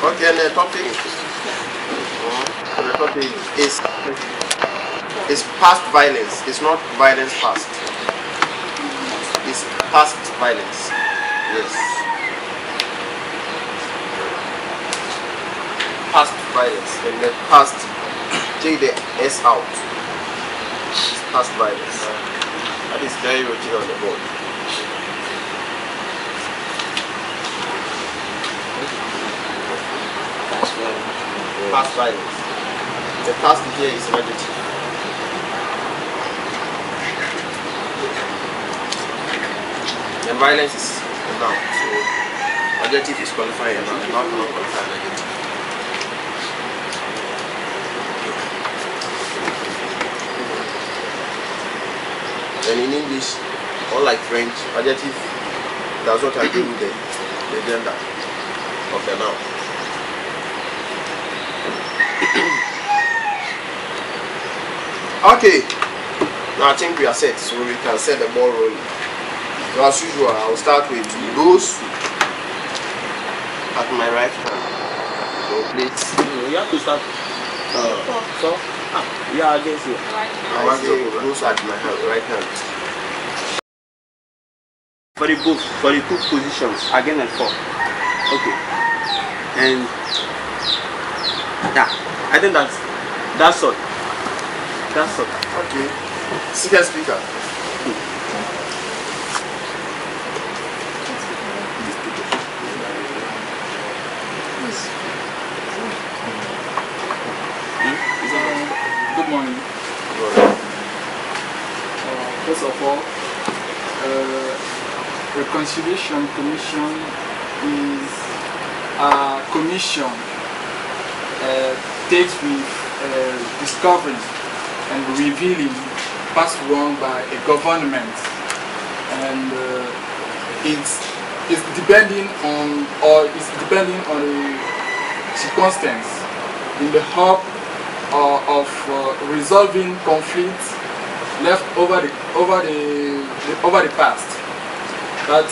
Okay, and the topic is past violence. It's not violence past. It's past violence. Yes. Past violence. And the past, take the S out. It's past violence. That is very written on the board. Past violence. The past here is an adjective. And violence is a noun. So adjective is qualifying a noun. Noun cannot qualify an adjective. And in English, unlike French, adjective does not agree with the gender of the noun. Okay, now I think we are set, so we can set the ball rolling. So as usual, I will start with those at my right hand. So please. You have to start. Yeah, against you. I say those at my right hand. For the two positions, again and forth. Okay. And yeah, I think that's all. That's all. Okay. Second speaker. Good morning. First of all, Reconciliation Commission is a commission takes with discovering and revealing past wrong by a government, and it's depending on the circumstance in the hope of resolving conflicts left over the past. But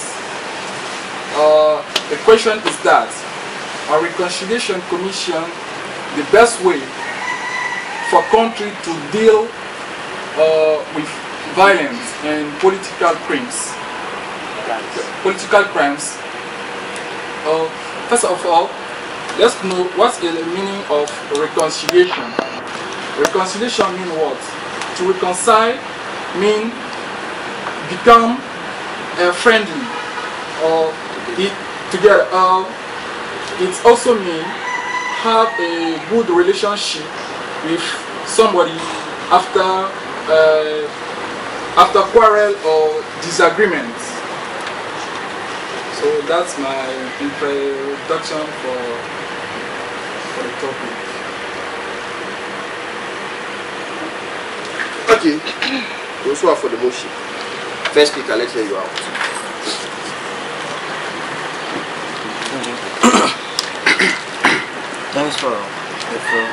the question is that a reconciliation commission the best way for country to deal with violence and political crimes. First of all, let's know what's the meaning of reconciliation. Reconciliation means what? To reconcile means become friendly or together. It also means have a good relationship with somebody after quarrel or disagreement. So that's my introduction for the topic. Okay, those who are for the motion. First speaker, let's hear you out. Thanks for the floor.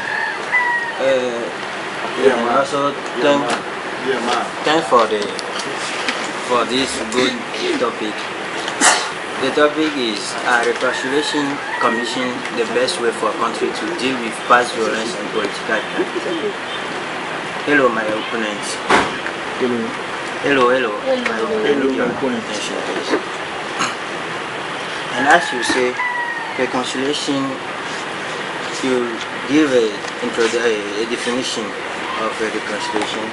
Also thanks for this good topic. The topic is Reconciliation Commission, the best way for a country to deal with past violence and political crime. Hello, my opponents. Hello. Your attention, please. And as you say, reconciliation, you give a definition of reconciliation.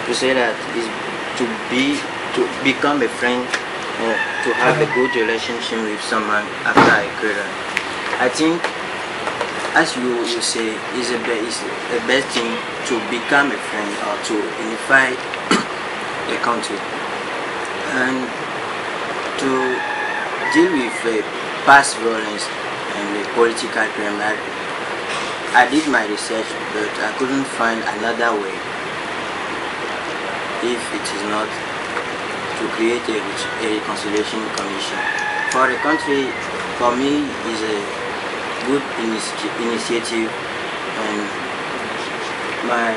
You say that is to become a friend, to have a good relationship with someone after a quarrel. I think, as you say, is the best thing to become a friend or to unify a country and to deal with past violence and the political crime. I did my research, but I couldn't find another way if it is not to create a reconciliation commission. For the country, for me, is a good initiative, and my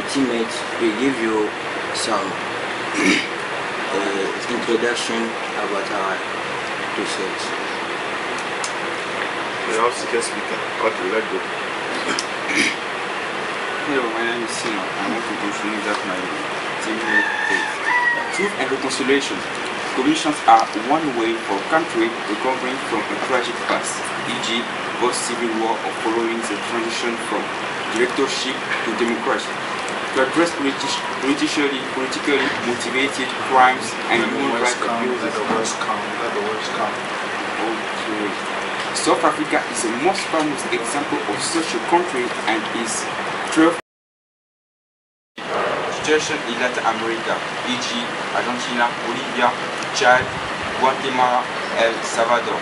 teammates will give you some introduction about our research. We have second speaker. Okay, let's go. Hello, my name is Sima. I want to introduce that my teammate is. Truth and reconciliation. Commissions are one way for a country recovering from a tragic past, e.g., post-civil war or following the transition from dictatorship to democracy, to address politically motivated crimes and human rights abuses. Okay. South Africa is the most famous example of such a country and is situation in Latin America, e.g., Argentina, Bolivia, Chad, Guatemala, El Salvador,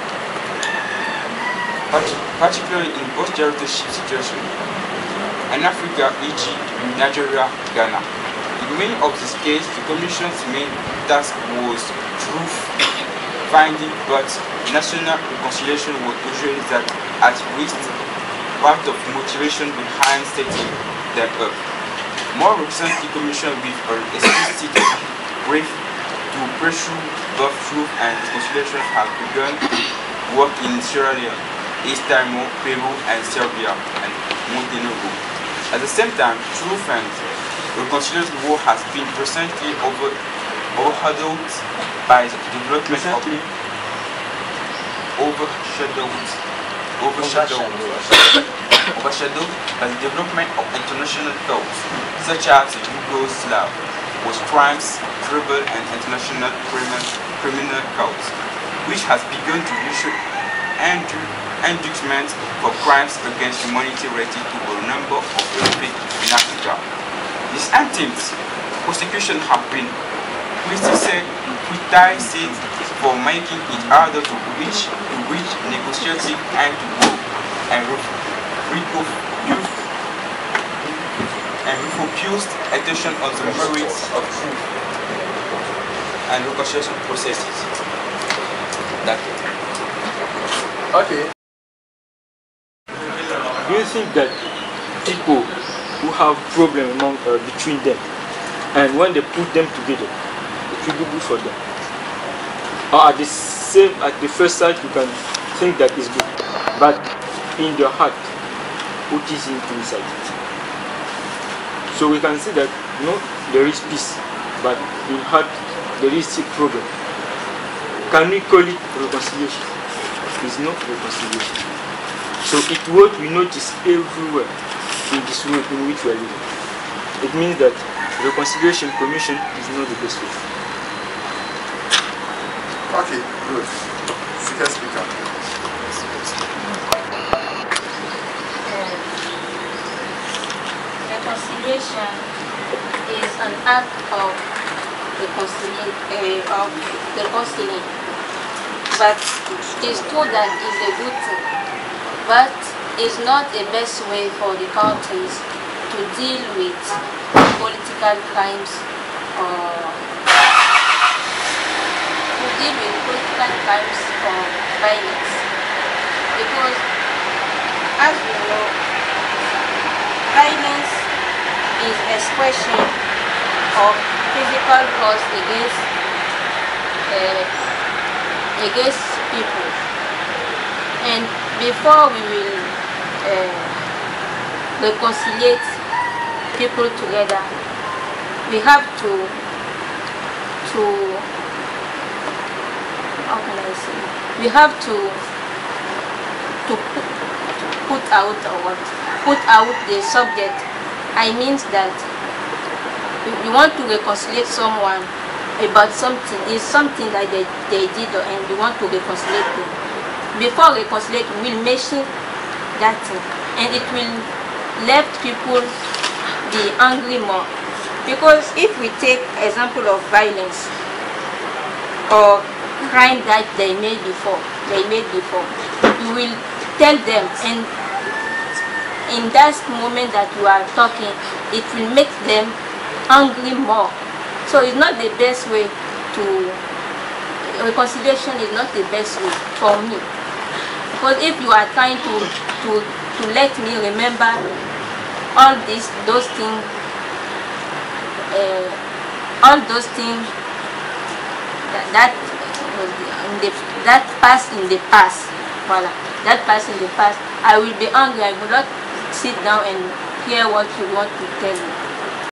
particularly in post-dictatorship situation. In Africa, e.g., Nigeria, Ghana. In many of these cases, the Commission's main task was truth-finding, but national reconciliation was usually that at least part of motivation behind setting them up. More recently, the Commission with an explicit brief to pursue both truth and reconciliation have begun work in Sierra Leone, East Timor, Peru, and Serbia and Montenegro. At the same time, truth and reconciliation work has been recently overshadowed by the development of overshadowed by the development of international laws, such as the Yugoslav was crimes, tribal and international criminal codes, which has begun to issue indictments for crimes against humanity related to a number of conflicts in Africa. These attempts prosecution have been criticized for making it harder to reach negotiating and to work and refocused attention on the merits of truth and reconciliation processes. That's it. Okay. Do you think that people who have problems between them, and when they put them together, it will be good for them? Or at the first sight you can think that is good, but in their heart, what is inside it? So we can see that there is peace, but in heart there is a problem. Can we call it reconciliation? It's not reconciliation. So it's what we notice everywhere in this world in which we are living. It means that reconciliation commission is not the best way. Okay, good. Second speaker. Reconciliation is an act of reconciling, but it's true that it's a good thing, but it's not the best way for the countries to deal with political crimes or violence, because as you know, violence is expression of physical force against people, and before we will reconcile people together, we have to how can I say? We have to put out the subject. I mean that we want to reconcile someone about something. It's something that they did, and we want to reconcile them. Before reconciliation, we'll mention that thing, and it will let people be angry more. Because if we take example of violence or crime that they made before, you will tell them, and in that moment that you are talking, it will make them angry more. So it's not the best way to, reconciliation is not the best way for me. Because if you are trying to let me remember all those things that passed in the past, voila, that person in the past, I will be angry. I will not sit down and hear what you want to tell me.